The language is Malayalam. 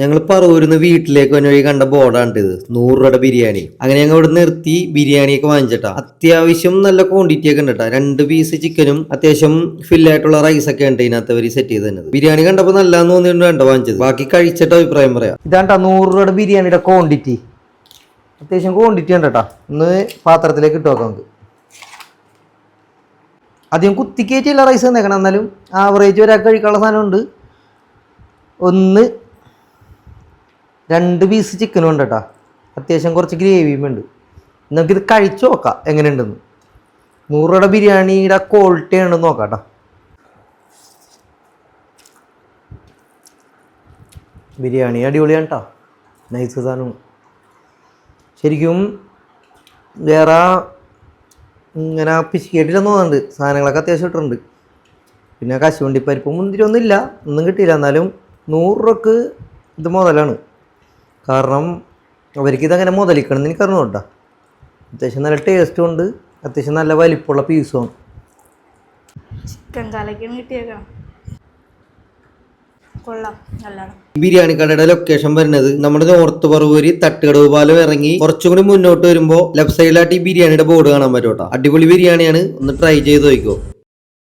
ഞങ്ങൾ പറവൂരിന്ന് വീട്ടിലേക്ക് വന്ന വഴി കണ്ട ബോർഡാണ് ഇത് 100 രൂപയുടെ ബിരിയാണി. അങ്ങനെ ഞങ്ങൾ ഇവിടെ നിർത്തി ബിരിയാണിയൊക്കെ വാങ്ങിച്ചിട്ടാ. അത്യാവശ്യം നല്ല ക്വാണ്ടിറ്റി ഒക്കെ ഉണ്ട് കേട്ടോ. 2 പീസ് ചിക്കനും അത്യാവശ്യം ഫില്ലായിട്ടുള്ള റൈസ് ഒക്കെ ഉണ്ട് ഇതിനകത്ത് അവർ സെറ്റ് ചെയ്ത് തന്നത്. ബിരിയാണി കണ്ടപ്പോൾ നല്ലതെന്ന് തോന്നിയിട്ട് വേണ്ട വാങ്ങിച്ചത്. ബാക്കി കഴിച്ചിട്ട് അഭിപ്രായം പറയാം. ഇതാണ്ടാ 100 രൂപയുടെ ബിരിയാണിയുടെ ക്വാണ്ടിറ്റി. അത്യാവശ്യം ക്വാണ്ടിറ്റി ഉണ്ട് കേട്ടോ. ഒന്ന് പാത്രത്തിലേക്ക് ഇട്ട് നോക്കാം നമുക്ക്. അധികം കുത്തിക്കേറ്റില്ല റൈസ് തന്നേക്കണം, എന്നാലും ആവറേജ് ഒരാൾക്ക് കഴിക്കാനുള്ള സാധനമുണ്ട്. 2 പീസ് ചിക്കനും ഉണ്ട് കേട്ടോ. അത്യാവശ്യം കുറച്ച് ഗ്രേവിയും ഉണ്ട്. നമുക്കിത് കഴിച്ചു നോക്കാം എങ്ങനെയുണ്ടെന്ന്. 100 രൂപയുടെ ബിരിയാണിയുടെ ക്വാളിറ്റി ഉണ്ടെന്ന് നോക്കാം കേട്ടോ. ബിരിയാണി അടിപൊളിയാണ് കേട്ടോ, നൈസ് സാധനമാണ് ശരിക്കും. വേറെ ഇങ്ങനെ പിശുക്കേട്ടില്ലെന്ന് തോന്നുന്നുണ്ട്. സാധനങ്ങളൊക്കെ അത്യാവശ്യം ഇട്ടിട്ടുണ്ട്. പിന്നെ കശുവണ്ടിപ്പരിപ്പ് മുന്തിരി ഒന്നുമില്ല, ഒന്നും കിട്ടിയില്ല. എന്നാലും 100 രൂപക്ക് ഇത് മുതലാണ്. കാരണം അവർക്കിതങ്ങനെ മുതലിക്കണം എന്ന് എനിക്കറിഞ്ഞു കേട്ടോ. അത്യാവശ്യം നല്ല ടേസ്റ്റും ഉണ്ട്, അത്യാവശ്യം നല്ല വലിപ്പമുള്ള പീസുമാണ്. ചിക്കൻ കലക്കാണ് കിട്ടിയേക്കാം, കൊള്ളാം, നല്ലതാണ്. ബിരിയാണി കടയുടെ ലൊക്കേഷൻ വരുന്നത് നമ്മുടെ നോർത്ത് പറവൂര് തട്ടുകടവ് പാലം ഇറങ്ങി കുറച്ചും കൂടി മുന്നോട്ട് വരുമ്പോൾ ലെഫ്റ്റ് സൈഡിലായിട്ട് ഈ ബിരിയാണിയുടെ ബോർഡ് കാണാൻ പറ്റും കേട്ടോ. അടിപൊളി ബിരിയാണിയാണ്, ഒന്ന് ട്രൈ ചെയ്ത് നോക്കിക്കോ.